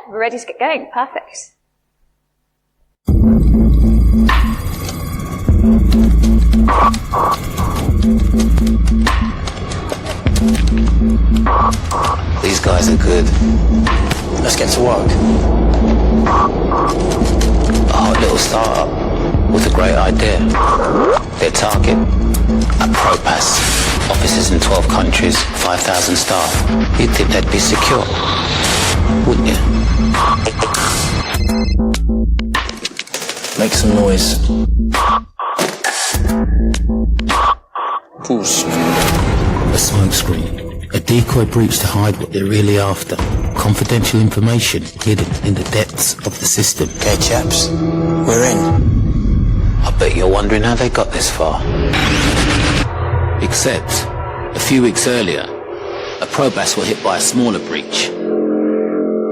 we're ready to get going. Perfect. These guys are good. Let's get to work. A hot little startup with a great idea. Their target, a ProPass. Offices in 12 countries, 5,000 staff. You'd think they'd be secure, wouldn't you? Make some noise. Pause. A smokescreen. A decoy breach to hide what they're really after. Confidential information hidden in the depths of the system. Okay, chaps, we're in. I bet you're wondering how they got this far. Except, a few weeks earlier, a ProPass were hit by a smaller breach.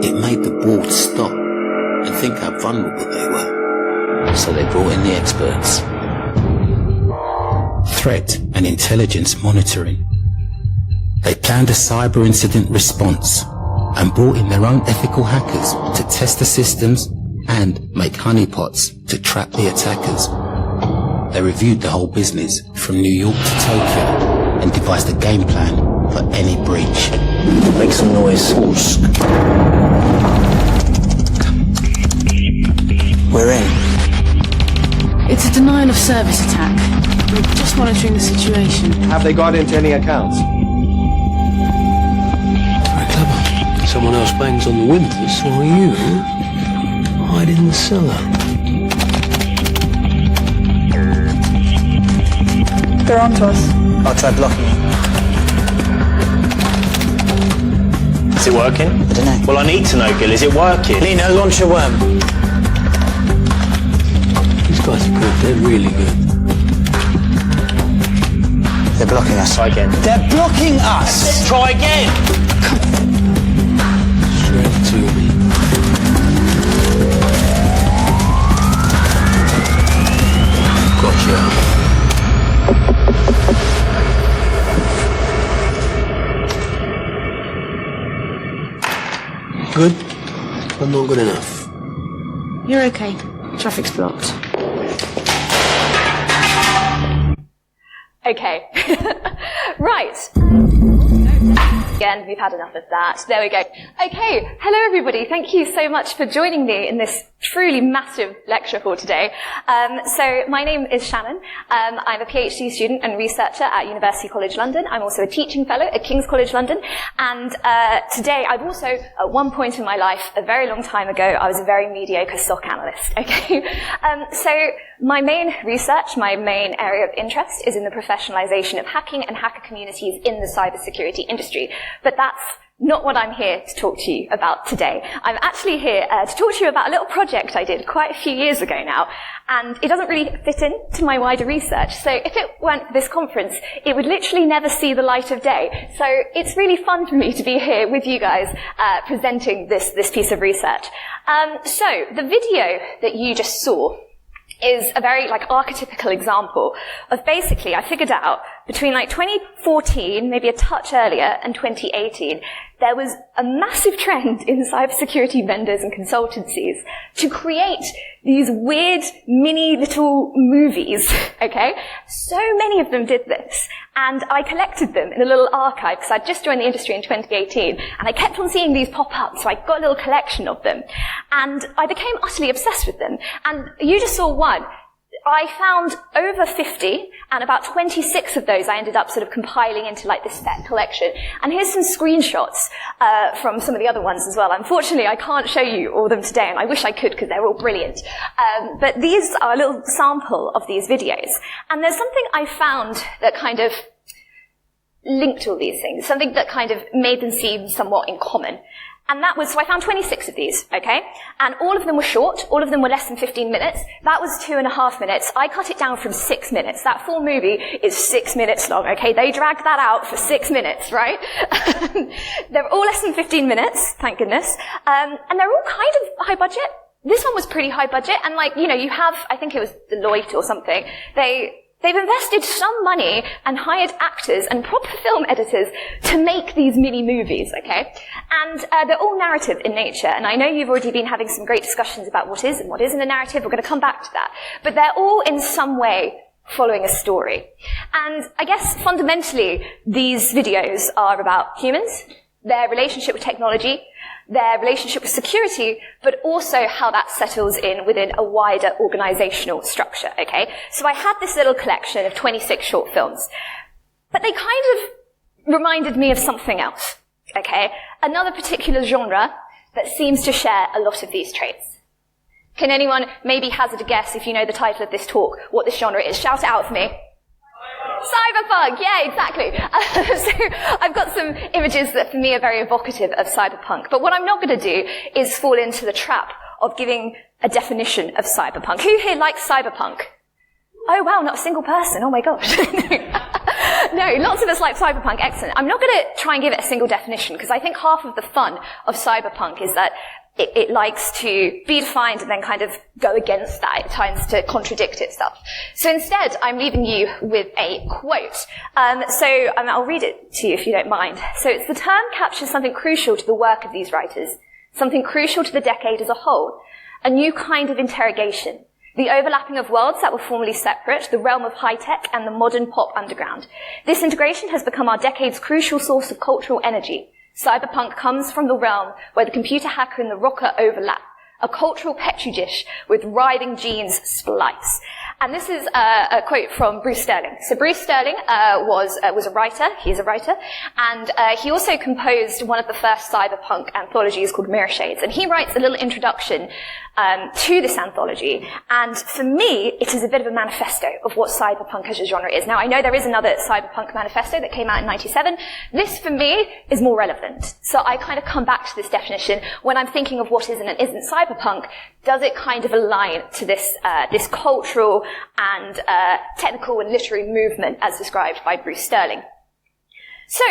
It made the board stop and think how vulnerable they were. So they brought in the experts. Threat and intelligence monitoring. They planned a cyber incident response and brought in their own ethical hackers to test the systems and make honeypots to trap the attackers. They reviewed the whole business from New York to Tokyo and devised a game plan for any breach. Make some noise. Pause. We're in. It's a denial of service attack. We're just monitoring the situation. Have they got into any accounts? Very clever. Someone else bangs on the windows, while you hide in the cellar. They're on to us. I'll try blocking it. Is it working? I don't know. Well, I need to know, Gil. Is it working? Lena, launch a worm. These guys are good. They're really good. They're blocking us. Try again. They're blocking us! Try again! Straight to me. Gotcha. Good, but not good enough. You're okay. Traffic's blocked. Okay. Right. Again, we've had enough of that. There we go. Okay. Hello, everybody. Thank you so much for joining me in this truly massive lecture for today. So my name is Shannon. I'm a PhD student and researcher at University College London. I'm also a teaching fellow at King's College London. And today, I've also, at one point in my life, a very long time ago, I was a very mediocre SOC analyst. Okay. So my main research, my main area of interest is in the professionalization of hacking and hacker communities in the cybersecurity industry. But that's not what I'm here to talk to you about today. I'm actually here to talk to you about a little project I did quite a few years ago now, and it doesn't really fit into my wider research. So if it weren't for this conference, it would literally never see the light of day. So it's really fun for me to be here with you guys presenting this piece of research. So the video that you just saw is a very archetypical example of basically, I figured out between 2014, maybe a touch earlier, and 2018, there was a massive trend in cybersecurity vendors and consultancies to create these weird mini little movies, okay? So many of them did this, and I collected them in a little archive because I'd just joined the industry in 2018, and I kept on seeing these pop up, so I got a little collection of them, and I became utterly obsessed with them. And you just saw one. I found over 50, and about 26 of those I ended up sort of compiling into this set collection. And here's some screenshots from some of the other ones as well. Unfortunately, I can't show you all of them today, and I wish I could because they're all brilliant. But these are a little sample of these videos. And there's something I found that kind of linked all these things, something that kind of made them seem somewhat in common. And that was, so I found 26 of these, okay? And all of them were short, all of them were less than 15 minutes. That was 2.5 minutes. I cut it down from 6 minutes. That full movie is 6 minutes long, okay? They dragged that out for 6 minutes, right? They're all less than 15 minutes, thank goodness. And they're all kind of high budget. This one was pretty high budget, and you have, I think it was Deloitte or something, they They've invested some money and hired actors and proper film editors to make these mini-movies, okay? And they're all narrative in nature, and I know you've already been having some great discussions about what is and what isn't a narrative. We're going to come back to that. But they're all in some way following a story. And I guess fundamentally, these videos are about humans, their relationship with technology, their relationship with security, but also how that settles in within a wider organizational structure, okay? So I had this little collection of 26 short films, but they kind of reminded me of something else, okay? Another particular genre that seems to share a lot of these traits. Can anyone maybe hazard a guess, if you know the title of this talk, what this genre is? Shout it out for me. Cyberpunk, yeah, exactly. So I've got some images that for me are very evocative of cyberpunk. But what I'm not going to do is fall into the trap of giving a definition of cyberpunk. Who here likes cyberpunk? Oh wow, not a single person. Oh my gosh. No, lots of us like cyberpunk. Excellent. I'm not going to try and give it a single definition because I think half of the fun of cyberpunk is that it likes to be defined and then kind of go against that at times to contradict itself. So instead, I'm leaving you with a quote. I'll read it to you if you don't mind. So it's the term captures something crucial to the work of these writers, something crucial to the decade as a whole, a new kind of interrogation, the overlapping of worlds that were formerly separate, the realm of high-tech and the modern pop underground. This integration has become our decade's crucial source of cultural energy. Cyberpunk comes from the realm where the computer hacker and the rocker overlap, a cultural petri dish with writhing genes splice. And this is a quote from Bruce Sterling. So Bruce Sterling was a writer. He's a writer. And he also composed one of the first cyberpunk anthologies called Mirror Shades. And he writes a little introduction to this anthology. And for me, it is a bit of a manifesto of what cyberpunk as a genre is. Now, I know there is another cyberpunk manifesto that came out in 97. This, for me, is more relevant. So I kind of come back to this definition when I'm thinking of what is and isn't cyberpunk. Does it kind of align to this cultural and technical and literary movement as described by Bruce Sterling? So,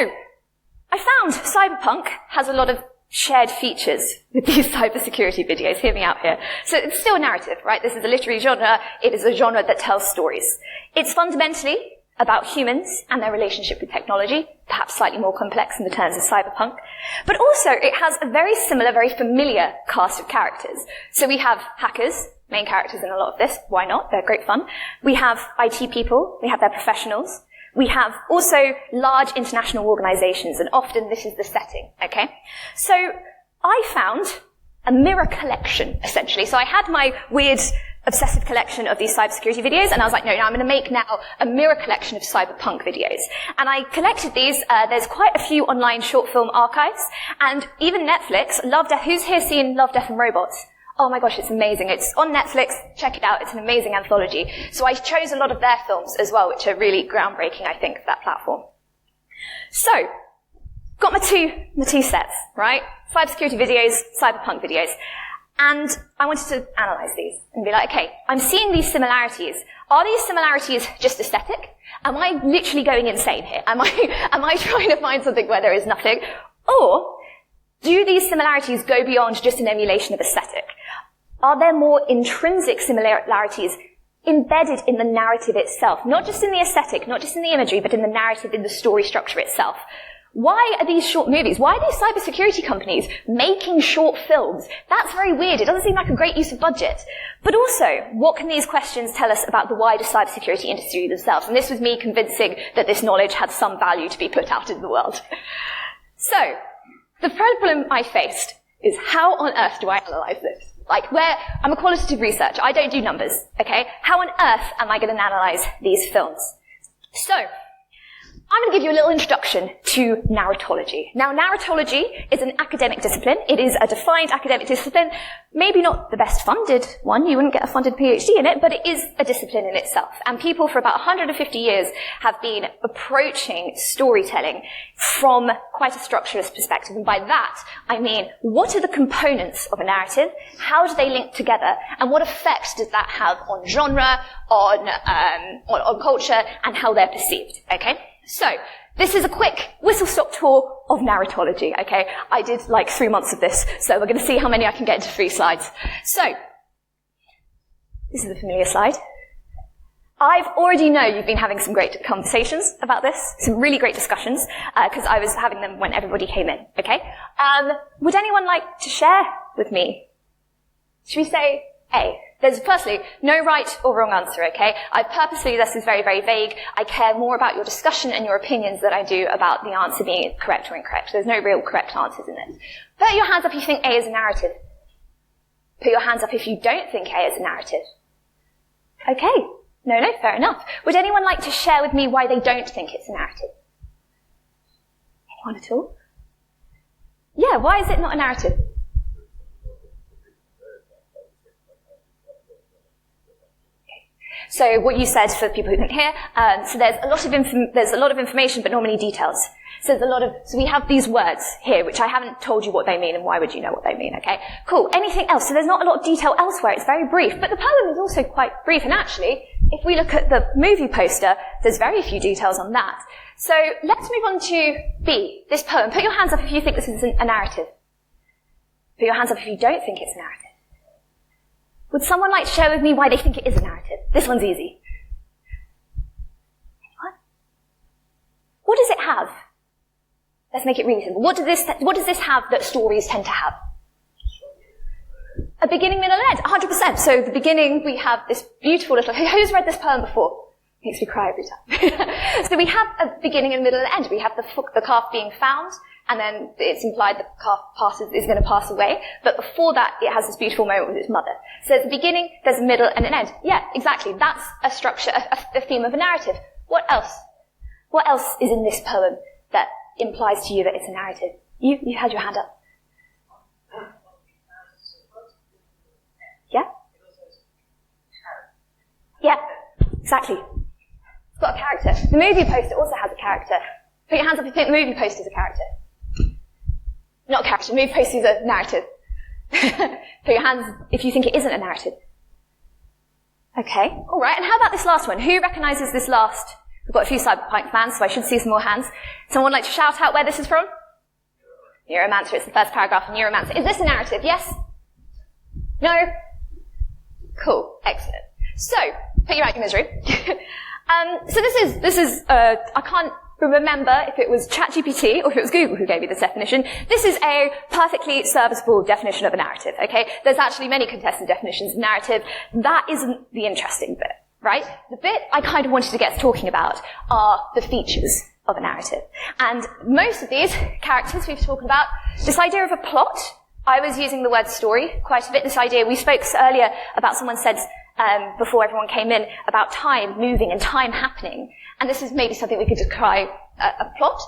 I found cyberpunk has a lot of shared features with these cybersecurity videos. Hear me out here. So it's still a narrative, right? This is a literary genre. It is a genre that tells stories. It's fundamentally about humans and their relationship with technology, perhaps slightly more complex in the terms of cyberpunk. But also, it has a very similar, very familiar cast of characters. So we have hackers, main characters in a lot of this. Why not? They're great fun. We have IT people. We have their professionals. We have also large international organizations, and often this is the setting, okay? So I found a mirror collection, essentially. So I had my weird obsessive collection of these cybersecurity videos, and I was like, no, I'm going to make now a mirror collection of cyberpunk videos. And I collected these. There's quite a few online short film archives, and even Netflix, who's here seen Love, Death and Robots? Oh my gosh, it's amazing. It's on Netflix. Check it out. It's an amazing anthology. So I chose a lot of their films as well, which are really groundbreaking, I think, for that platform. So, got my two sets, right? Cybersecurity videos, cyberpunk videos. And I wanted to analyze these and be like, okay, I'm seeing these similarities. Are these similarities just aesthetic? Am I literally going insane here? Am I trying to find something where there is nothing? Or do these similarities go beyond just an emulation of aesthetic? Are there more intrinsic similarities embedded in the narrative itself? Not just in the aesthetic, not just in the imagery, but in the narrative, in the story structure itself. Why are these short movies? Why are these cybersecurity companies making short films? That's very weird. It doesn't seem like a great use of budget. But also, what can these questions tell us about the wider cybersecurity industry themselves? And this was me convincing that this knowledge had some value to be put out into the world. So, the problem I faced is how on earth do I analyze this? I'm a qualitative researcher. I don't do numbers, okay? How on earth am I going to analyze these films? So, I'm going to give you a little introduction to narratology. Now, narratology is an academic discipline. It is a defined academic discipline. Maybe not the best funded one. You wouldn't get a funded PhD in it, but it is a discipline in itself. And people for about 150 years have been approaching storytelling from quite a structuralist perspective. And by that, I mean, what are the components of a narrative? How do they link together? And what effect does that have on genre, on culture, and how they're perceived? Okay? So, this is a quick whistle-stop tour of narratology, okay? I did 3 months of this, so we're going to see how many I can get into 3 slides. So, this is a familiar slide. I've already know you've been having some great conversations about this, some really great discussions, because I was having them when everybody came in, okay? Would anyone like to share with me? Should we say A? There's firstly no right or wrong answer, okay? This is very, very vague. I care more about your discussion and your opinions than I do about the answer being correct or incorrect. There's no real correct answers in this. Put your hands up if you think A is a narrative. Put your hands up if you don't think A is a narrative. Okay. No, fair enough. Would anyone like to share with me why they don't think it's a narrative? Anyone at all? Yeah, why is it not a narrative? So what you said for the people who couldn't hear, so there's a lot of information, but not many details. So we have these words here, which I haven't told you what they mean, and why would you know what they mean, okay? Cool. Anything else? So there's not a lot of detail elsewhere. It's very brief, but the poem is also quite brief, and actually, if we look at the movie poster, there's very few details on that. So let's move on to B, this poem. Put your hands up if you think this is a narrative. Put your hands up if you don't think it's a narrative. Would someone like to share with me why they think it is a narrative? This one's easy. What does it have? Let's make it really simple. What does this have that stories tend to have? A beginning, middle, and end. 100%. So the beginning, we have this beautiful little... Who's read this poem before? Makes me cry every time. So we have a beginning and middle and end. We have the calf being found, and then it's implied the calf is going to pass away. But before that, it has this beautiful moment with its mother. So there's a beginning, there's a middle, and an end. Yeah, exactly. That's a structure, a theme of a narrative. What else? What else is in this poem that implies to you that it's a narrative? You had your hand up. Yeah? Yeah, exactly. It's got a character. The movie poster also has a character. Put your hands up if you think the movie poster is a character. Not a character. The movie poster is a narrative. Put your hands if you think it isn't a narrative. Okay, all right. And how about this last one? Who recognises this last? We've got a few Cyberpunk fans, so I should see some more hands. Someone like to shout out where this is from? Neuromancer. It's the first paragraph of Neuromancer. Is this a narrative? Yes? No? Cool. Excellent. So, put you out your misery. So this is, I can't remember if it was ChatGPT or if it was Google who gave me this definition. This is a perfectly serviceable definition of a narrative, okay? There's actually many contested definitions of narrative. That isn't the interesting bit, right? The bit I kind of wanted to get talking about are the features of a narrative. And most of these characters we've talked about, this idea of a plot, I was using the word story quite a bit. This idea, we spoke earlier about someone said, before everyone came in, about time moving and time happening. And this is maybe something we could describe a plot.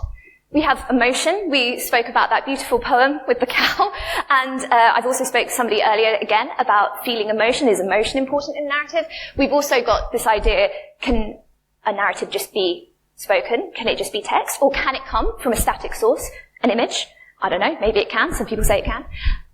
We have emotion. We spoke about that beautiful poem with the cow. And I've also spoke to somebody earlier again about feeling emotion. Is emotion important in narrative? We've also got this idea, can a narrative just be spoken? Can it just be text? Or can it come from a static source, an image? I don't know. Maybe it can. Some people say it can.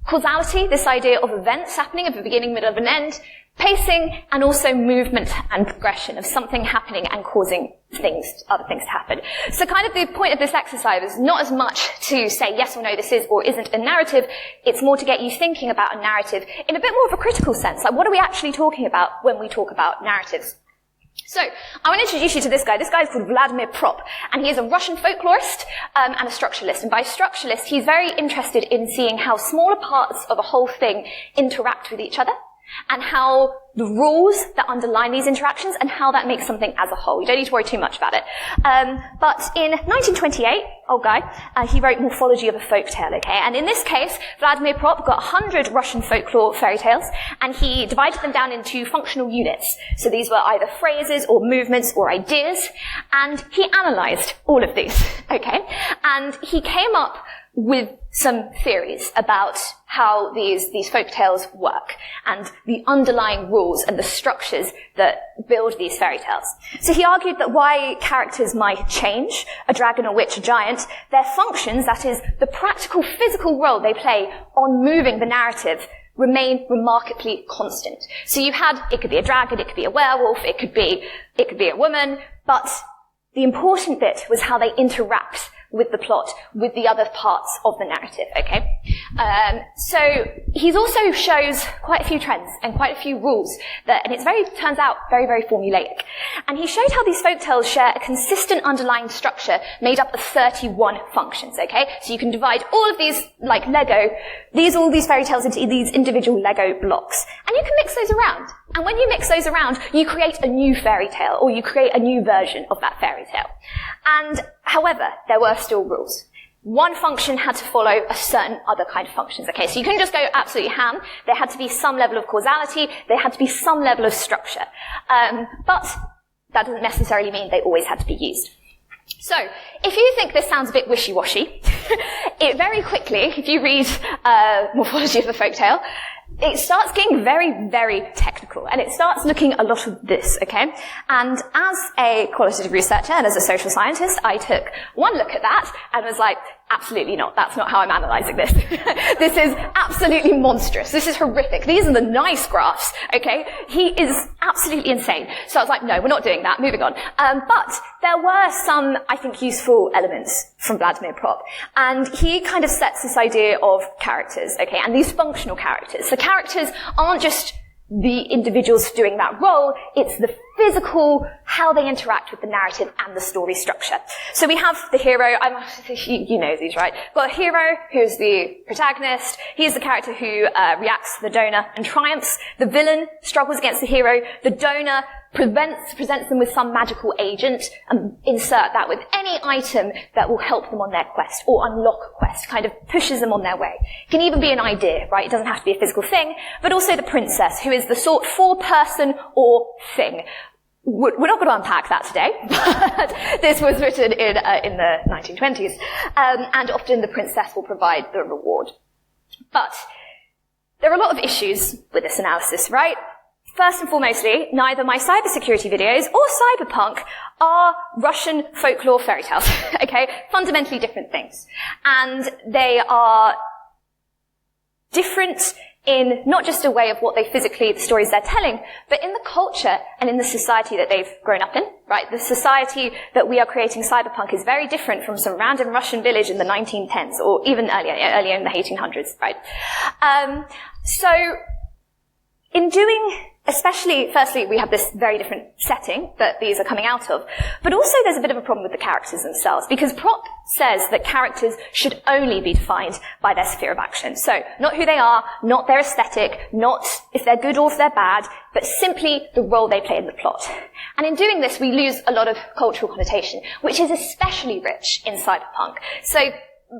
Causality, this idea of events happening, of a beginning, middle, of an end. Pacing, and also movement and progression of something happening and causing other things to happen. So kind of the point of this exercise is not as much to say yes or no, this is or isn't a narrative. It's more to get you thinking about a narrative in a bit more of a critical sense. Like, what are we actually talking about when we talk about narratives? So, I want to introduce you to this guy. This guy is called Vladimir Prop, and he is a Russian folklorist and a structuralist. And by structuralist, he's very interested in seeing how smaller parts of a whole thing interact with each other, and how the rules that underline these interactions and how that makes something as a whole. You don't need to worry too much about it. But in 1928, old guy, he wrote Morphology of a Folktale, okay? And in this case, Vladimir Prop got 100 Russian folklore fairy tales, and he divided them down into functional units. So these were either phrases or movements or ideas, and he analysed all of these, okay? And he came up with some theories about how these folk tales work and the underlying rules and the structures that build these fairy tales. So he argued that why characters might change, a dragon, a witch, a giant, their functions, that is, the practical physical role they play on moving the narrative, remain remarkably constant. So you had, it could be a dragon, it could be a werewolf, it could be a woman, but the important bit was how they interact with the plot, with the other parts of the narrative, okay? So he also shows quite a few trends and quite a few rules and it turns out very, very formulaic. And he showed how these folktales share a consistent underlying structure made up of 31 functions, okay? So you can divide all of these, like Lego, all these fairy tales into these individual Lego blocks. And you can mix those around. And when you mix those around, you create a new fairy tale, or you create a new version of that fairy tale. And, however, there were still rules. One function had to follow a certain other kind of functions, okay? So you couldn't just go absolutely ham. There had to be some level of causality. There had to be some level of structure. But that doesn't necessarily mean they always had to be used. So, if you think this sounds a bit wishy-washy, it very quickly, if you read Morphology of a Folktale, it starts getting very, very technical, and it starts looking a lot of this, okay? And as a qualitative researcher and as a social scientist, I took one look at that and was like, absolutely not. That's not how I'm analyzing this. This is absolutely monstrous. This is horrific. These are the nice graphs, okay? He is absolutely insane. So I was like, no, we're not doing that. Moving on. But there were some, I think, useful elements from Vladimir Prop. And he kind of sets this idea of characters, okay? And these functional characters. So characters aren't just the individuals doing that role, it's the physical, how they interact with the narrative and the story structure. So we have the hero, you know these, right? Got a hero who's the protagonist, he's the character who reacts to the donor and triumphs. The villain struggles against the hero, the donor presents them with some magical agent and insert that with any item that will help them on their quest or unlock a quest, kind of pushes them on their way. It can even be an idea, right? It doesn't have to be a physical thing, but also the princess, who is the sort for person or thing. We're not going to unpack that today, but this was written in the 1920s, and often the princess will provide the reward. But there are a lot of issues with this analysis, right? First and foremostly, neither my cybersecurity videos or Cyberpunk are Russian folklore fairy tales, okay? Fundamentally different things. And they are different in not just a way of what they physically, the stories they're telling, but in the culture and in the society that they've grown up in, right? The society that we are creating Cyberpunk is very different from some random Russian village in the 1910s, or even earlier in the 1800s, right? So, in doing, especially, firstly, we have this very different setting that these are coming out of, but also there's a bit of a problem with the characters themselves, because Prop says that characters should only be defined by their sphere of action. So, not who they are, not their aesthetic, not if they're good or if they're bad, but simply the role they play in the plot. And in doing this, we lose a lot of cultural connotation, which is especially rich in Cyberpunk. So,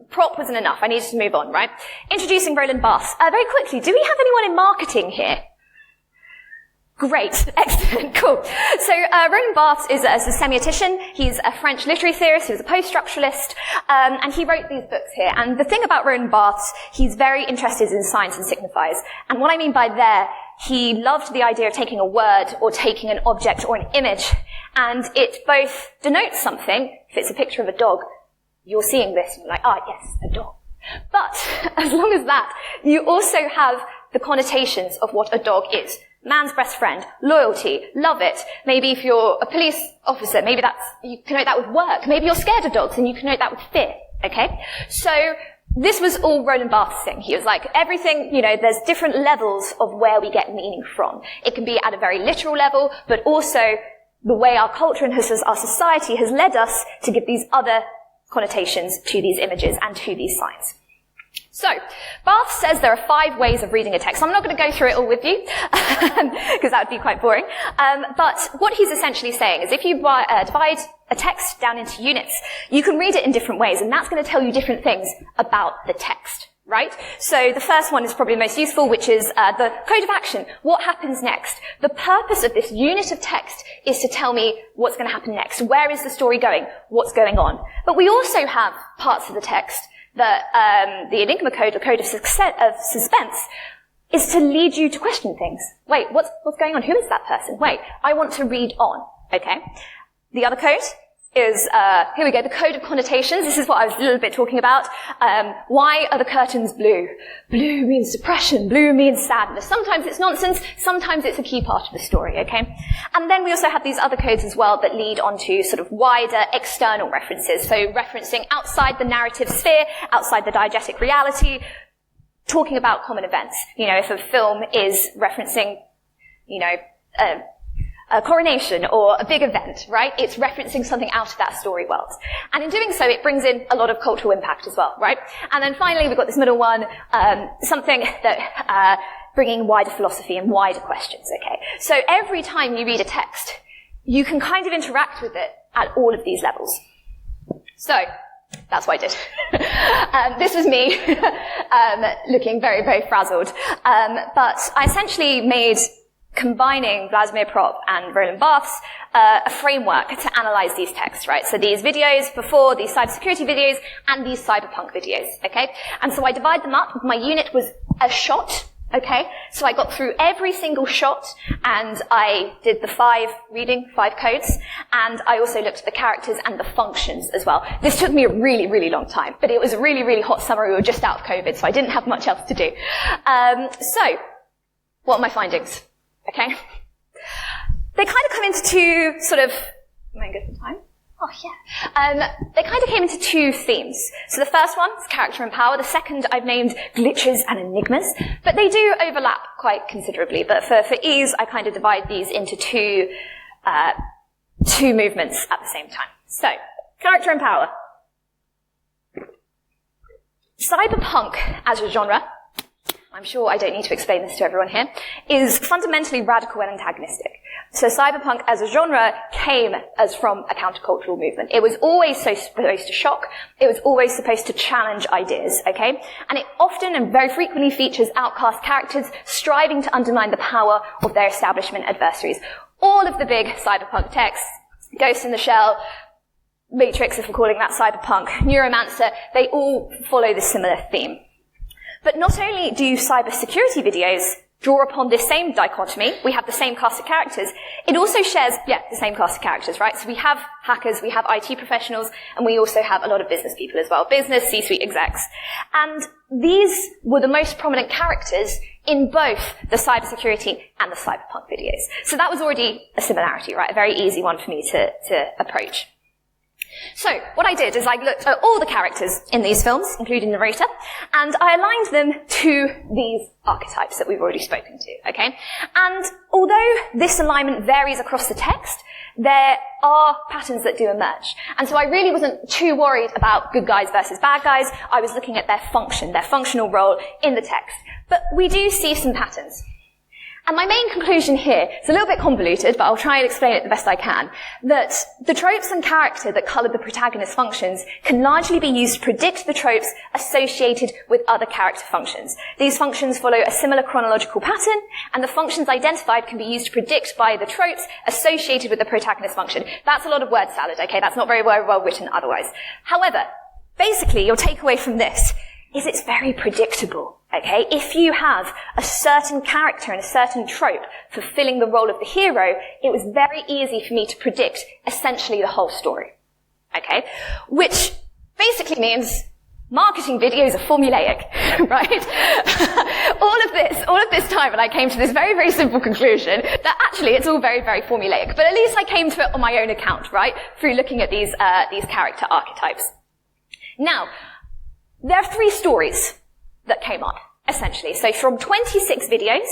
Prop wasn't enough. I needed to move on, right? Introducing Roland Barthes. Very quickly, do we have anyone in marketing here? Great. Excellent. Cool. So, Roland Barthes is a semiotician. He's a French literary theorist. He was a post-structuralist. And he wrote these books here. And the thing about Roland Barthes, he's very interested in signs and signifiers. And what I mean by there, he loved the idea of taking a word or taking an object or an image. And it both denotes something. If it's a picture of a dog, you're seeing this and you're like, ah, yes, a dog. But as long as that, you also have the connotations of what a dog is. Man's best friend, loyalty, love it. Maybe if you're a police officer, maybe you connote that with work. Maybe you're scared of dogs and you connote that with fear, okay? So, this was all Roland Barthes' thing. He was like, everything, there's different levels of where we get meaning from. It can be at a very literal level, but also the way our culture and our society has led us to give these other connotations to these images and to these signs. So, Barthes says there are 5 ways of reading a text. I'm not going to go through it all with you, because that would be quite boring. But what he's essentially saying is if you divide a text down into units, you can read it in different ways, and that's going to tell you different things about the text, right? So the first one is probably the most useful, which is the code of action. What happens next? The purpose of this unit of text is to tell me what's going to happen next. Where is the story going? What's going on? But we also have parts of the text that the Enigma code, or code of suspense, is to lead you to question things. Wait, what's going on? Who is that person? Wait, I want to read on. Okay. The other code is, here we go, the code of connotations. This is what I was a little bit talking about. Why are the curtains blue? Blue means depression. Blue means sadness. Sometimes it's nonsense. Sometimes it's a key part of the story, okay? And then we also have these other codes as well that lead onto sort of wider external references. So referencing outside the narrative sphere, outside the diegetic reality, talking about common events. You know, if a film is referencing, you know, a coronation or a big event, right? It's referencing something out of that story world. And in doing so, it brings in a lot of cultural impact as well, right? And then finally, we've got this middle one, something that, bringing wider philosophy and wider questions, okay? So every time you read a text, you can kind of interact with it at all of these levels. So, that's what I did. This was me, looking very, very frazzled. But I essentially made combining Vladimir Prop and Roland Barthes, a framework to analyze these texts, right? So these videos before, these cybersecurity videos, and these cyberpunk videos, okay? And so I divide them up. My unit was a shot, okay? So I got through every single shot, and I did the 5 codes, and I also looked at the characters and the functions as well. This took me a really, really long time, but it was a really, really hot summer. We were just out of COVID, so I didn't have much else to do. So, what are my findings? Okay. They kind of come into two sort of, am I good for time? Oh, yeah. They kind of came into 2 themes. So the first one is character and power. The second I've named glitches and enigmas. But they do overlap quite considerably. But for ease, I kind of divide these into two movements at the same time. So, character and power. Cyberpunk as a genre, I'm sure I don't need to explain this to everyone here, is fundamentally radical and antagonistic. So cyberpunk as a genre came as from a countercultural movement. It was always supposed to shock. It was always supposed to challenge ideas, okay? And it often and very frequently features outcast characters striving to undermine the power of their establishment adversaries. All of the big cyberpunk texts, Ghost in the Shell, Matrix, if we're calling that cyberpunk, Neuromancer, they all follow this similar theme. But not only do cybersecurity videos draw upon this same dichotomy, we have the same cast of characters, it also shares, the same cast of characters, right? So we have hackers, we have IT professionals, and we also have a lot of business people as well, business, C-suite execs. And these were the most prominent characters in both the cybersecurity and the cyberpunk videos. So that was already a similarity, right? A very easy one for me to approach. So, what I did is I looked at all the characters in these films, including the narrator, and I aligned them to these archetypes that we've already spoken to, okay? And although this alignment varies across the text, there are patterns that do emerge. And so I really wasn't too worried about good guys versus bad guys. I was looking at their function, their functional role in the text. But we do see some patterns. And my main conclusion here is a little bit convoluted, but I'll try and explain it the best I can, that the tropes and character that colour the protagonist's functions can largely be used to predict the tropes associated with other character functions. These functions follow a similar chronological pattern, and the functions identified can be used to predict by the tropes associated with the protagonist function. That's a lot of word salad, okay? That's not very well written otherwise. However, basically, your takeaway from this is it's very predictable, okay? If you have a certain character and a certain trope fulfilling the role of the hero, it was very easy for me to predict essentially the whole story, okay? Which basically means marketing videos are formulaic, right? all of this time, and I came to this very, very simple conclusion that actually it's all very, very formulaic. But at least I came to it on my own account, right? Through looking at these character archetypes. Now, there are 3 stories that came up, essentially. So from 26 videos,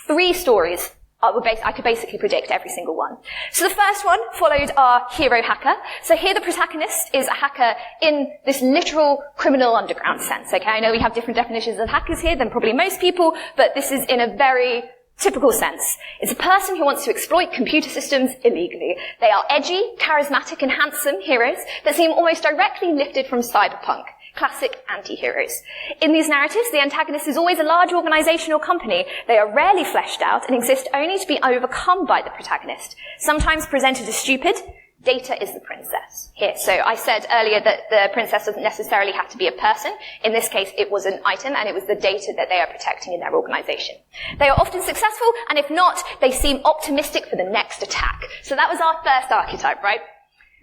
3 stories I could basically predict every single one. So the first one followed our hero hacker. So here the protagonist is a hacker in this literal criminal underground sense, okay? I know we have different definitions of hackers here than probably most people, but this is in a very typical sense. It's a person who wants to exploit computer systems illegally. They are edgy, charismatic, and handsome heroes that seem almost directly lifted from cyberpunk. Classic anti-heroes. In these narratives, the antagonist is always a large organization or company. They are rarely fleshed out and exist only to be overcome by the protagonist. Sometimes presented as stupid, Data is the princess here. So I said earlier that the princess doesn't necessarily have to be a person. In this case, it was an item, and it was the data that they are protecting in their organization. They are often successful, and if not, they seem optimistic for the next attack. So that was our first archetype, right?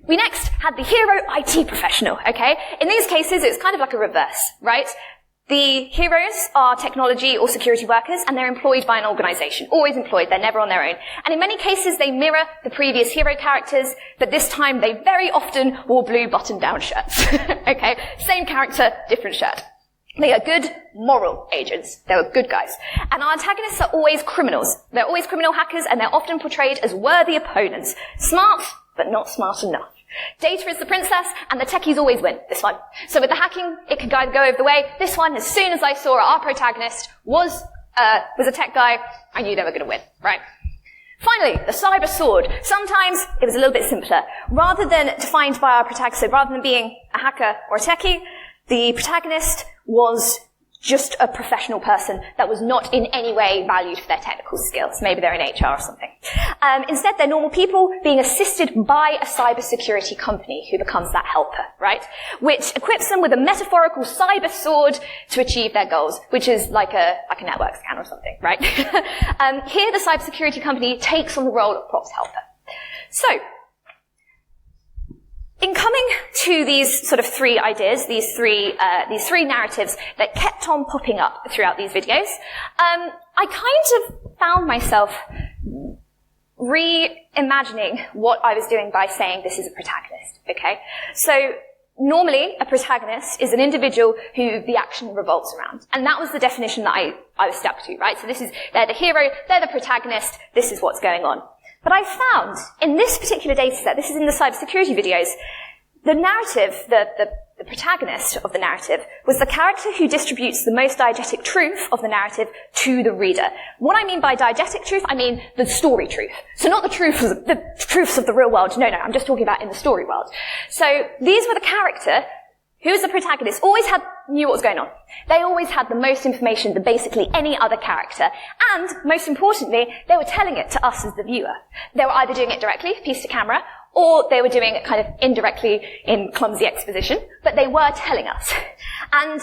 We next had the hero IT professional, okay? In these cases, it's kind of like a reverse, right? The heroes are technology or security workers, and they're employed by an organization. Always employed, they're never on their own. And in many cases, they mirror the previous hero characters, but this time they very often wore blue button-down shirts. Okay? Same character, different shirt. They are good moral agents. They're good guys. And our antagonists are always criminals. They're always criminal hackers, and they're often portrayed as worthy opponents. Smart, but not smart enough. Data is the princess, and the techies always win, this one. So with the hacking, it could either go over the way. This one, as soon as I saw our protagonist was a tech guy, I knew they were going to win, right? Finally, the cyber sword. Sometimes it was a little bit simpler. Rather than defined by our protagonist, so rather than being a hacker or a techie, the protagonist was just a professional person that was not in any way valued for their technical skills. Maybe they're in HR or something. Instead, they're normal people being assisted by a cybersecurity company who becomes that helper, right? Which equips them with a metaphorical cyber sword to achieve their goals, which is like a network scan or something, right? Here, the cybersecurity company takes on the role of props helper. So, in coming to these sort of three ideas, these three narratives that kept on popping up throughout these videos, I kind of found myself reimagining what I was doing by saying this is a protagonist, okay? So, normally, a protagonist is an individual who the action revolves around. And that was the definition that I was stuck to, right? So they're the hero, they're the protagonist, this is what's going on. But I found, in this particular data set, this is in the cybersecurity videos, the narrative, the protagonist of the narrative, was the character who distributes the most diegetic truth of the narrative to the reader. What I mean by diegetic truth, I mean the story truth. So not the truths of the real world. No, I'm just talking about in the story world. So these were the character who was the protagonist, knew what was going on. They always had the most information than basically any other character. And, most importantly, they were telling it to us as the viewer. They were either doing it directly, piece to camera, or they were doing it kind of indirectly in clumsy exposition, but they were telling us. And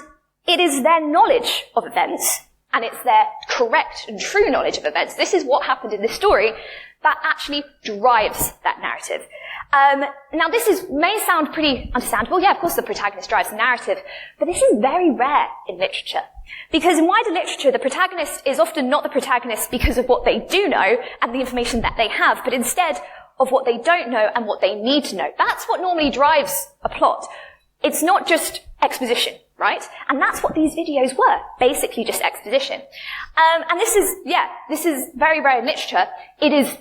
it is their knowledge of events, and it's their correct and true knowledge of events, this is what happened in this story, that actually drives that narrative. Now this may sound pretty understandable. Yeah, of course the protagonist drives the narrative, but this is very rare in literature. Because in wider literature, the protagonist is often not the protagonist because of what they do know and the information that they have, but instead of what they don't know and what they need to know. That's what normally drives a plot. It's not just exposition, right? And that's what these videos were, basically just exposition. And this is very rare in literature. It is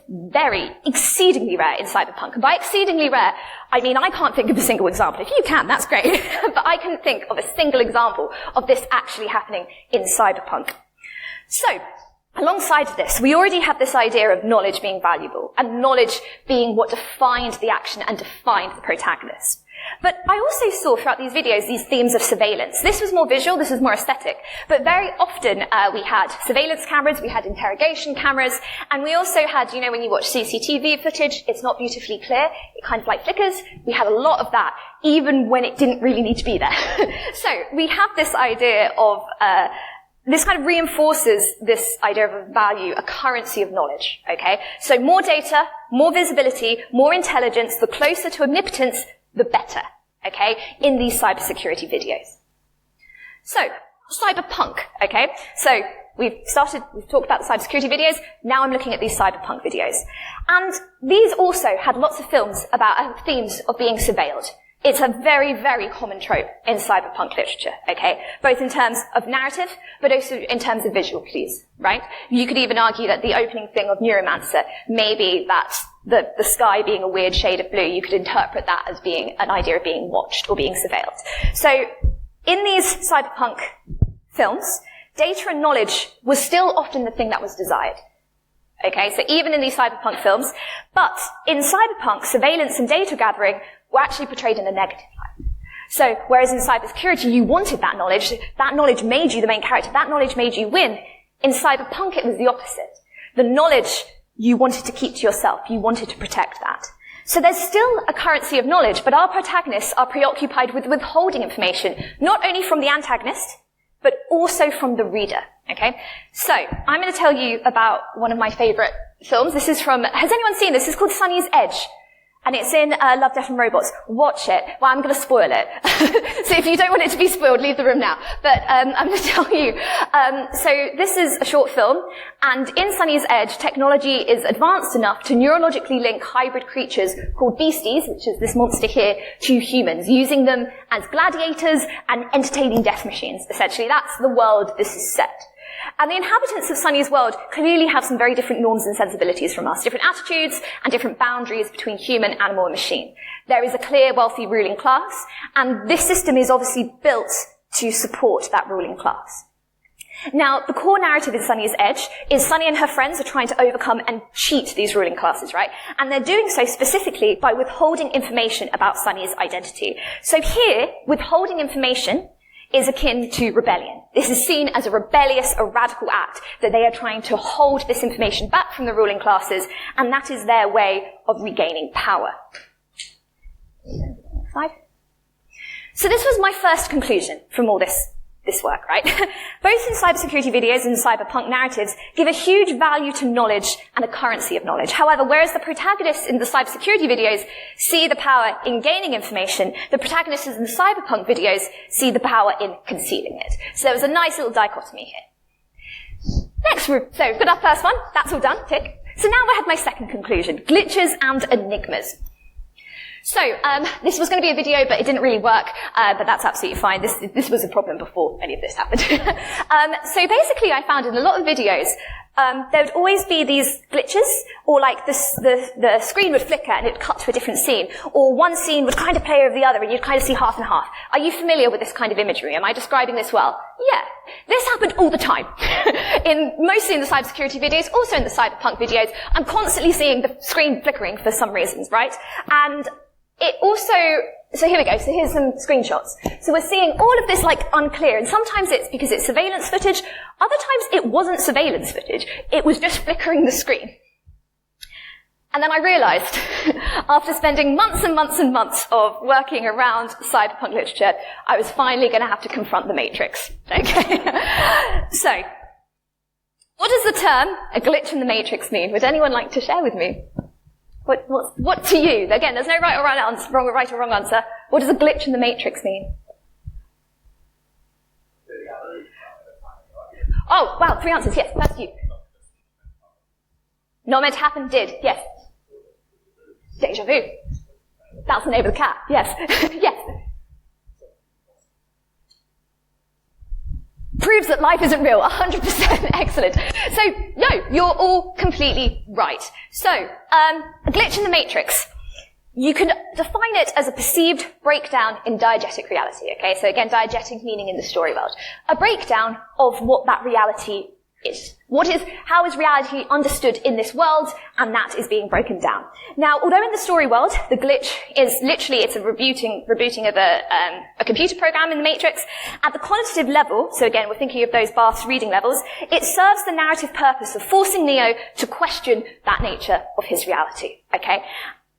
exceedingly rare in Cyberpunk. And by exceedingly rare, I mean I can't think of a single example. If you can, that's great. But I can think of a single example of this actually happening in Cyberpunk. So, alongside of this, we already have this idea of knowledge being valuable, and knowledge being what defined the action and defined the protagonist. But I also saw throughout these videos these themes of surveillance. This was more visual, this was more aesthetic. But very often we had surveillance cameras, we had interrogation cameras, and we also had, when you watch CCTV footage, it's not beautifully clear, it kind of like flickers. We had a lot of that, even when it didn't really need to be there. So we have this idea of this kind of reinforces this idea of a value, a currency of knowledge, okay? So more data, more visibility, more intelligence, the closer to omnipotence, the better, okay, in these cybersecurity videos. So, Cyberpunk, okay? So, we've talked about the cybersecurity videos, now I'm looking at these Cyberpunk videos. And these also had lots of films about themes of being surveilled. It's a very, very common trope in cyberpunk literature, okay? Both in terms of narrative, but also in terms of visual cues, right? You could even argue that the opening thing of Neuromancer may be that the sky being a weird shade of blue, you could interpret that as being an idea of being watched or being surveilled. So, in these cyberpunk films, data and knowledge was still often the thing that was desired. Okay, so even in these cyberpunk films, but in cyberpunk, surveillance and data gathering were actually portrayed in a negative light. So, whereas in cybersecurity you wanted that knowledge made you the main character, that knowledge made you win, in cyberpunk it was the opposite. The knowledge you wanted to keep to yourself, you wanted to protect that. So there's still a currency of knowledge, but our protagonists are preoccupied with withholding information, not only from the antagonist, but also from the reader, okay? So, I'm going to tell you about one of my favorite films. This is has anyone seen this? It's called Sunny's Edge. And it's in Love, Death and Robots. Watch it. Well, I'm going to spoil it. So if you don't want it to be spoiled, leave the room now. But I'm going to tell you. So this is a short film, and in Sunny's Edge, technology is advanced enough to neurologically link hybrid creatures called beasties, which is this monster here, to humans, using them as gladiators and entertaining death machines. Essentially, that's the world this is set. And the inhabitants of Sunny's world clearly have some very different norms and sensibilities from us, different attitudes and different boundaries between human, animal, and machine. There is a clear, wealthy ruling class, and this system is obviously built to support that ruling class. Now, the core narrative in Sunny's Edge is Sunny and her friends are trying to overcome and cheat these ruling classes, right? And they're doing so specifically by withholding information about Sunny's identity. So here, withholding information is akin to rebellion. This is seen as a rebellious, a radical act, that they are trying to hold this information back from the ruling classes, and that is their way of regaining power. Slide. So this was my first conclusion from all this work, right? Both in cybersecurity videos and cyberpunk narratives give a huge value to knowledge and a currency of knowledge. However, whereas the protagonists in the cybersecurity videos see the power in gaining information, the protagonists in the cyberpunk videos see the power in concealing it. So there was a nice little dichotomy here. Next, so we've got our first one. That's all done. Tick. So now I have my second conclusion. Glitches and enigmas. So, this was going to be a video, but it didn't really work, but that's absolutely fine. This was a problem before any of this happened. So basically I found in a lot of videos, there would always be these glitches, or like the screen would flicker and it'd cut to a different scene, or one scene would kind of play over the other and you'd kind of see half and half. Are you familiar with this kind of imagery? Am I describing this well? Yeah. This happened all the time. Mostly in the cybersecurity videos, also in the cyberpunk videos, I'm constantly seeing the screen flickering for some reasons, right? And it also, so here we go, so here's some screenshots. So we're seeing all of this like unclear, and sometimes it's because it's surveillance footage, other times it wasn't surveillance footage, it was just flickering the screen. And then I realized, after spending months and months and months of working around cyberpunk literature, I was finally going to have to confront the Matrix. Okay? So, what does the term, a glitch in the Matrix, mean? Would anyone like to share with me? What to you? Again, there's no right or wrong answer. What does a glitch in the Matrix mean? Oh, wow, 3 answers. Yes, that's you. Not meant to happen, did. Yes. Deja vu. That's the name of the cat. Yes. Yes. Proves that life isn't real. 100%. Excellent. So, no, you're all completely right. So, a glitch in the Matrix. You can define it as a perceived breakdown in diegetic reality, okay? So again, diegetic meaning in the story world. A breakdown of what that reality is. How is reality understood in this world, and that is being broken down. Now, although in the story world, the glitch is literally, it's a rebooting of a computer program in the Matrix, at the quantitative level, so again, we're thinking of those Barth's reading levels, it serves the narrative purpose of forcing Neo to question that nature of his reality, okay?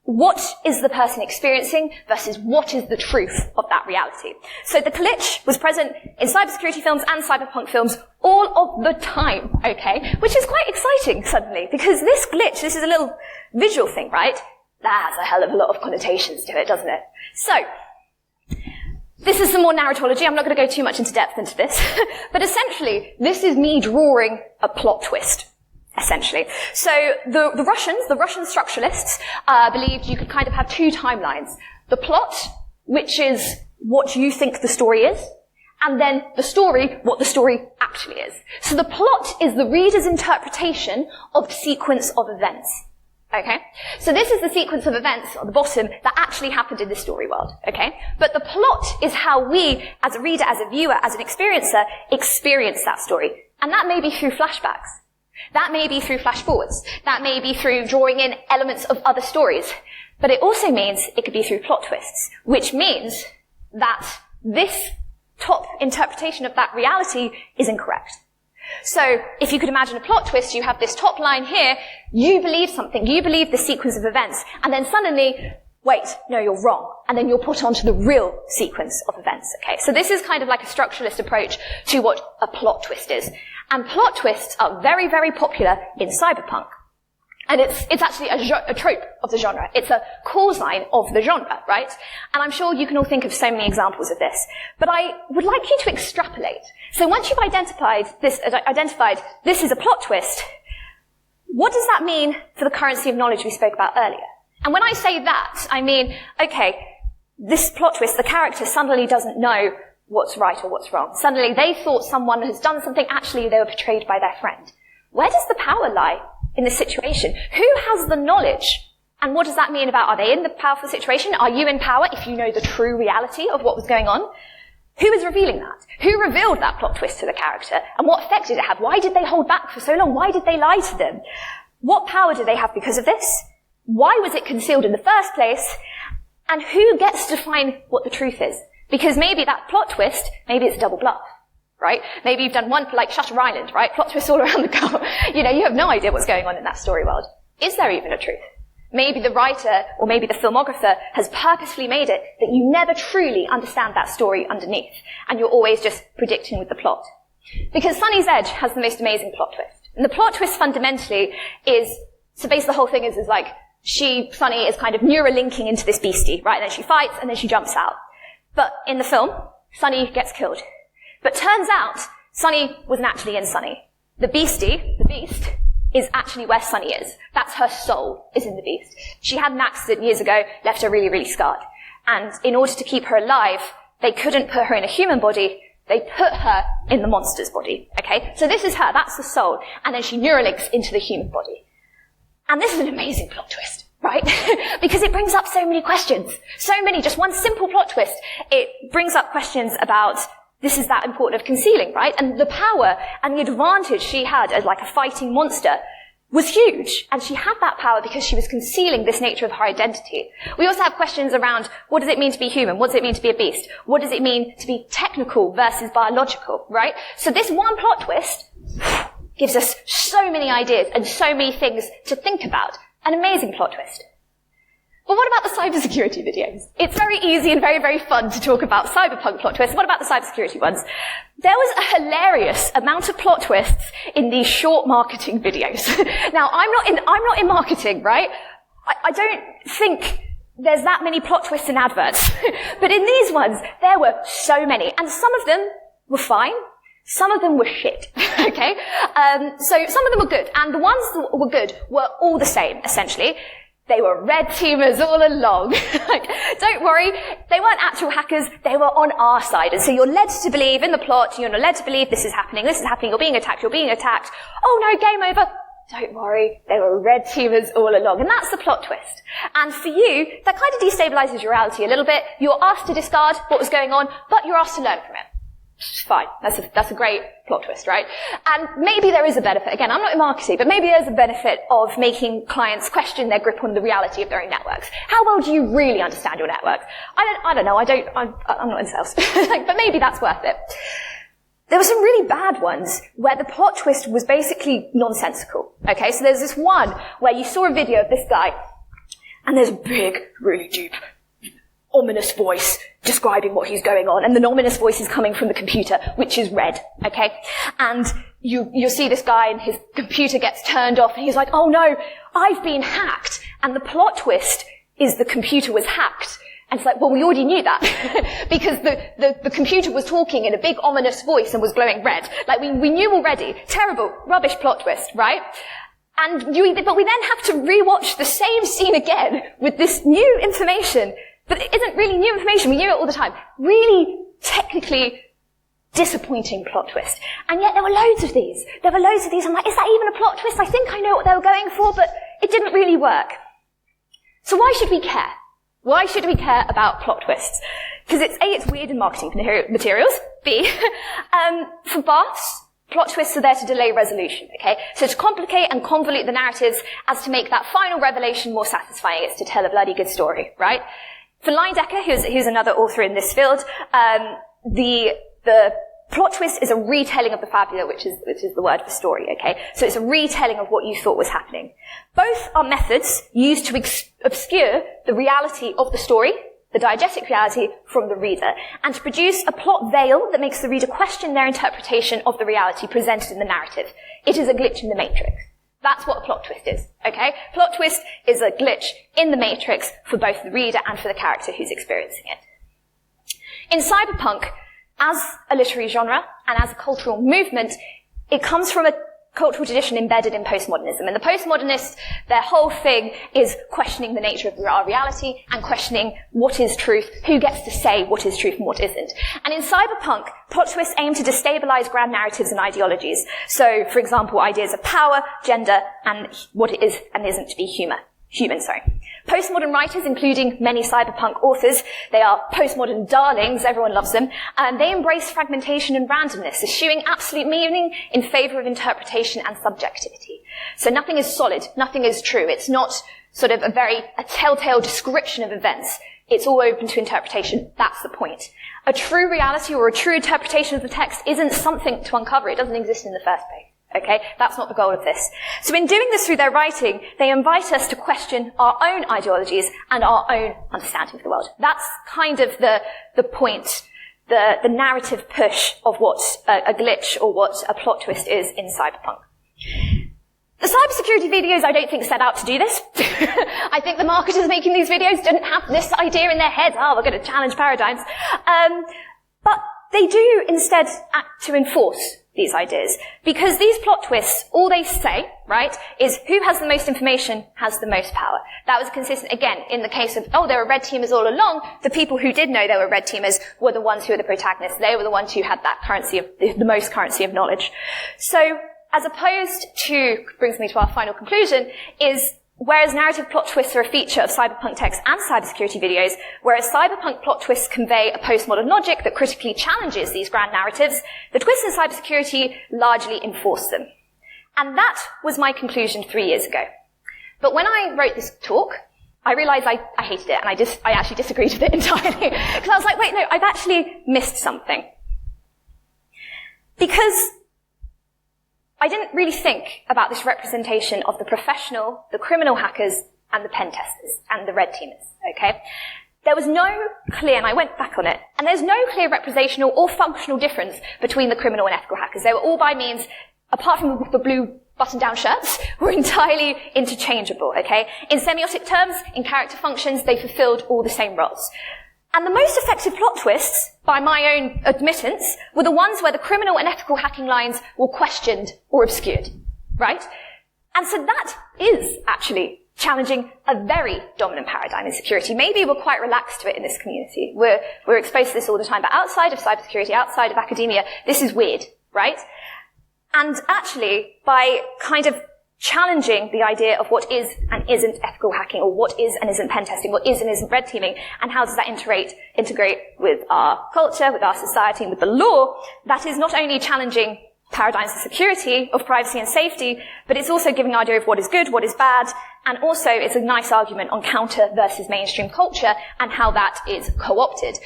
What is the person experiencing versus what is the truth of that reality? So the glitch was present in cybersecurity films and cyberpunk films all of the time, okay? Which is quite exciting suddenly, because this glitch, this is a little visual thing, right? That has a hell of a lot of connotations to it, doesn't it? So, this is some more narratology. I'm not going to go too much into depth into this. But essentially, this is me drawing a plot twist. Essentially. So the Russian structuralists believed you could kind of have two timelines. The plot, which is what you think the story is, and then the story, what the story actually is. So the plot is the reader's interpretation of the sequence of events. Okay? So this is the sequence of events at the bottom that actually happened in the story world. Okay? But the plot is how we, as a reader, as a viewer, as an experiencer, experience that story. And that may be through flashbacks. That may be through flash forwards. That may be through drawing in elements of other stories. But it also means it could be through plot twists, which means that this top interpretation of that reality is incorrect. So if you could imagine a plot twist, you have this top line here, you believe something, you believe the sequence of events, and then suddenly, wait, no, you're wrong. And then you're put onto the real sequence of events, okay? So this is kind of like a structuralist approach to what a plot twist is. And plot twists are very, very popular in cyberpunk. And it's actually a trope of the genre. It's a cause line of the genre, right? And I'm sure you can all think of so many examples of this. But I would like you to extrapolate. So once you've identified this is a plot twist, what does that mean for the currency of knowledge we spoke about earlier? And when I say that, I mean, okay, this plot twist, the character suddenly doesn't know what's right or what's wrong. Suddenly they thought someone has done something, actually they were betrayed by their friend. Where does the power lie in this situation? Who has the knowledge? And what does that mean about, are they in the powerful situation? Are you in power if you know the true reality of what was going on? Who is revealing that? Who revealed that plot twist to the character? And what effect did it have? Why did they hold back for so long? Why did they lie to them? What power do they have because of this? Why was it concealed in the first place? And who gets to define what the truth is? Because maybe that plot twist, maybe it's a double bluff, right? Maybe you've done one like Shutter Island, right? Plot twists all around the go. You know, you have no idea what's going on in that story world. Is there even a truth? Maybe the writer or maybe the filmographer has purposely made it that you never truly understand that story underneath, and you're always just predicting with the plot. Because Sunny's Edge has the most amazing plot twist. And the plot twist fundamentally is, so basically the whole thing is like, Sunny is kind of neurolinking into this beastie, right? And then she fights and then she jumps out. But in the film, Sunny gets killed. But turns out, Sunny wasn't actually in Sunny. The beast, is actually where Sunny is. That's her soul, is in the beast. She had an accident years ago, left her really, really scarred. And in order to keep her alive, they couldn't put her in a human body, they put her in the monster's body, okay? So this is her, that's the soul. And then she neurolinks into the human body. And this is an amazing plot twist. Right? Because it brings up so many questions. So many, just one simple plot twist. It brings up questions about, this is that important of concealing, right? And the power and the advantage she had as like a fighting monster was huge. And she had that power because she was concealing this nature of her identity. We also have questions around, what does it mean to be human? What does it mean to be a beast? What does it mean to be technical versus biological, right? So this one plot twist gives us so many ideas and so many things to think about. An amazing plot twist. But what about the cybersecurity videos? It's very easy and very, very fun to talk about cyberpunk plot twists. What about the cybersecurity ones? There was a hilarious amount of plot twists in these short marketing videos. Now, I'm not in marketing, right? I don't think there's that many plot twists in adverts. But in these ones, there were so many. And some of them were fine. Some of them were shit, okay? So some of them were good, and the ones that were good were all the same, essentially. They were red teamers all along. Like, don't worry, they weren't actual hackers, they were on our side. And so you're led to believe in the plot, you're led to believe this is happening, you're being attacked. Oh no, game over. Don't worry, they were red teamers all along. And that's the plot twist. And for you, that kind of destabilizes your reality a little bit. You're asked to discard what was going on, but you're asked to learn from it. Fine. That's a great plot twist, right? And maybe there is a benefit. Again, I'm not in marketing, but maybe there's a benefit of making clients question their grip on the reality of their own networks. How well do you really understand your network? I don't know. I'm not in sales. But maybe that's worth it. There were some really bad ones where the plot twist was basically nonsensical. Okay, so there's this one where you saw a video of this guy, and there's a big, really deep, ominous voice describing what he's going on, and the ominous voice is coming from the computer, which is red, okay? And you'll see this guy and his computer gets turned off, and he's like, oh no, I've been hacked. And the plot twist is the computer was hacked. And it's like, well, we already knew that. Because the computer was talking in a big ominous voice and was glowing red. Like, we knew already. Terrible, rubbish plot twist, right? But we then have to rewatch the same scene again with this new information. But it isn't really new information. We knew it all the time. Really technically disappointing plot twist. And yet there were loads of these. I'm like, is that even a plot twist? I think I know what they were going for, but it didn't really work. So why should we care? Why should we care about plot twists? Because it's weird in marketing materials. B, for BAFs, plot twists are there to delay resolution, okay? So to complicate and convolute the narratives as to make that final revelation more satisfying. It's to tell a bloody good story, right? For Leyendecker, who's another author in this field, the plot twist is a retelling of the fabula, which is the word for story, okay? So it's a retelling of what you thought was happening. Both are methods used to obscure the reality of the story, the diegetic reality, from the reader, and to produce a plot veil that makes the reader question their interpretation of the reality presented in the narrative. It is a glitch in the matrix. That's what a plot twist is, okay? Plot twist is a glitch in the matrix for both the reader and for the character who's experiencing it. In Cyberpunk, as a literary genre and as a cultural movement, it comes from a cultural tradition embedded in postmodernism. And the postmodernists, their whole thing is questioning the nature of our reality and questioning what is truth, who gets to say what is truth and what isn't. And in Cyberpunk, plot twists aim to destabilize grand narratives and ideologies. So, for example, ideas of power, gender, and what it is and isn't to be human. Postmodern writers, including many cyberpunk authors, they are postmodern darlings, everyone loves them, and they embrace fragmentation and randomness, eschewing absolute meaning in favor of interpretation and subjectivity. So nothing is solid, nothing is true. It's not sort of a telltale description of events. It's all open to interpretation. That's the point. A true reality or a true interpretation of the text isn't something to uncover. It doesn't exist in the first place. Okay, that's not the goal of this. So in doing this through their writing, they invite us to question our own ideologies and our own understanding of the world. That's kind of the point, the narrative push of what a glitch or what a plot twist is in Cyberpunk. The cybersecurity videos, I don't think, set out to do this. I think the marketers making these videos didn't have this idea in their heads. We're going to challenge paradigms. But they do instead act to enforce these ideas. Because these plot twists, all they say, right, is who has the most information has the most power. That was consistent, again, in the case of, there were red teamers all along. The people who did know there were red teamers were the ones who were the protagonists. They were the ones who had that currency of, the most currency of knowledge. So, as opposed to, brings me to our final conclusion, is whereas narrative plot twists are a feature of cyberpunk text and cybersecurity videos, whereas cyberpunk plot twists convey a postmodern logic that critically challenges these grand narratives, the twists in cybersecurity largely enforce them. And that was my conclusion 3 years ago. But when I wrote this talk, I realized I hated it, and I actually disagreed with it entirely. Because I was like, wait, no, I've actually missed something. Because I didn't really think about this representation of the professional, the criminal hackers, and the pen testers, and the red teamers, okay? There was no clear, and I went back on it, and there's no clear representational or functional difference between the criminal and ethical hackers. They were all by means, apart from the blue button-down shirts, were entirely interchangeable, okay? In semiotic terms, in character functions, they fulfilled all the same roles. And the most effective plot twists, by my own admittance, were the ones where the criminal and ethical hacking lines were questioned or obscured, right? And so that is actually challenging a very dominant paradigm in security. Maybe we're quite relaxed to it in this community. We're exposed to this all the time, but outside of cybersecurity, outside of academia, this is weird, right? And actually, by kind of challenging the idea of what is and isn't ethical hacking, or what is and isn't pen testing, what is and isn't red teaming, and how does that integrate with our culture, with our society, and with the law, that is not only challenging paradigms of security, of privacy and safety, but it's also giving an idea of what is good, what is bad, and also it's a nice argument on counter versus mainstream culture and how that is co-opted.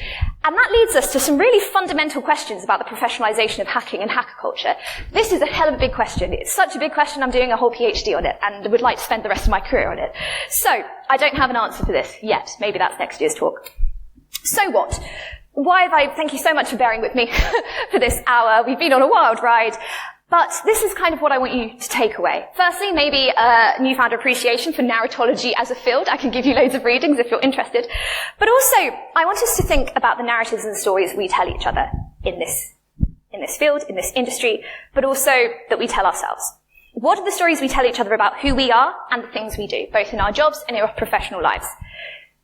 And that leads us to some really fundamental questions about the professionalization of hacking and hacker culture. This is a hell of a big question. It's such a big question, I'm doing a whole PhD on it and would like to spend the rest of my career on it. So, I don't have an answer for this yet. Maybe that's next year's talk. So what? Thank you so much for bearing with me for this hour. We've been on a wild ride. But this is kind of what I want you to take away. Firstly, maybe a newfound appreciation for narratology as a field. I can give you loads of readings if you're interested. But also, I want us to think about the narratives and the stories we tell each other in this field, in this industry, but also that we tell ourselves. What are the stories we tell each other about who we are and the things we do, both in our jobs and in our professional lives?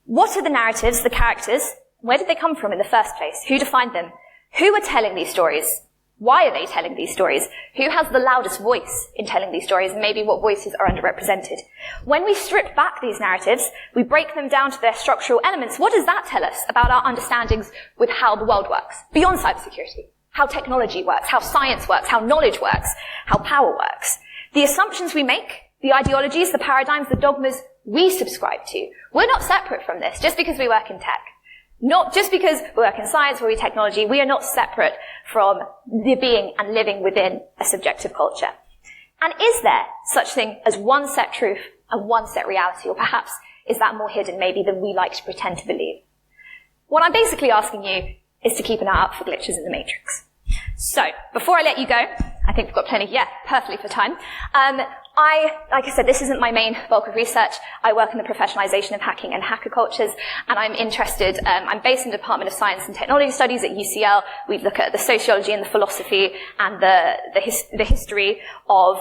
What are the narratives, the characters? Where did they come from in the first place? Who defined them? Who are telling these stories? Why are they telling these stories? Who has the loudest voice in telling these stories, and maybe what voices are underrepresented? When we strip back these narratives, we break them down to their structural elements. What does that tell us about our understandings with how the world works, beyond cybersecurity? How technology works, how science works, how knowledge works, how power works. The assumptions we make, the ideologies, the paradigms, the dogmas we subscribe to. We're not separate from this just because we work in tech. Not just because we work in science or in technology, we are not separate from the being and living within a subjective culture. And is there such thing as one set truth and one set reality? Or perhaps is that more hidden maybe than we like to pretend to believe? What I'm basically asking you is to keep an eye out for glitches in the matrix. So, before I let you go, I think we've got perfectly for time, like I said, this isn't my main bulk of research. I work in the professionalization of hacking and hacker cultures, and I'm interested, I'm based in the Department of Science and Technology Studies at UCL. We look at the sociology and the philosophy and the history of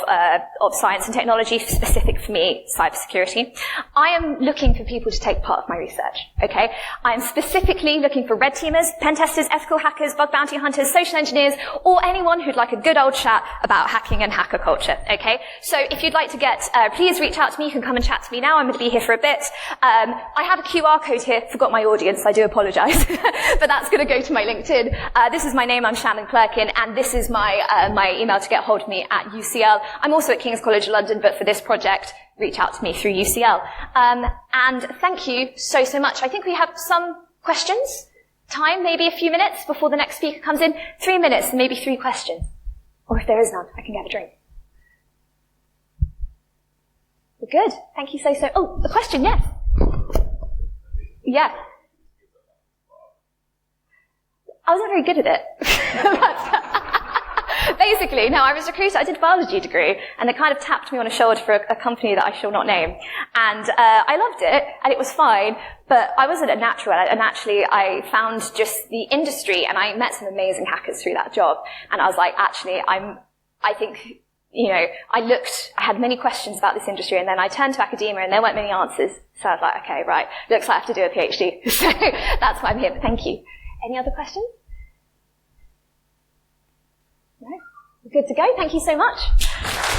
science and technology, specific for me, cybersecurity. I am looking for people to take part of my research, okay? I'm specifically looking for red teamers, pen testers, ethical hackers, bug bounty hunters, social engineers, or anyone who'd like a good old chat about hacking and hacker culture, okay? So if you'd like to please reach out to me. You can come and chat to me now. I'm going to be here for a bit. I have a QR code here. Forgot my audience. I do apologize. But that's going to go to my LinkedIn. This is my name. I'm Shannon Clerkin, and this is my email to get hold of me at UCL. I'm also at King's College London, but for this project, reach out to me through UCL. And thank you so, so much. I think we have some questions. Time, maybe a few minutes before the next speaker comes in. 3 minutes, maybe 3 questions. Or if there is none, I can get a drink. Good. Thank you so. Oh, the question, yes. Yeah. I wasn't very good at it. Basically, no, I was recruited. I did a biology degree, and they kind of tapped me on the shoulder for a company that I shall not name. And I loved it, and it was fine, but I wasn't a natural at it. And actually, I found just the industry, and I met some amazing hackers through that job. And I was like, actually, I think... I had many questions about this industry, and then I turned to academia, and there weren't many answers. So I was like, okay, right, looks like I have to do a PhD. So that's why I'm here. But thank you. Any other questions? No? Good to go. Thank you so much.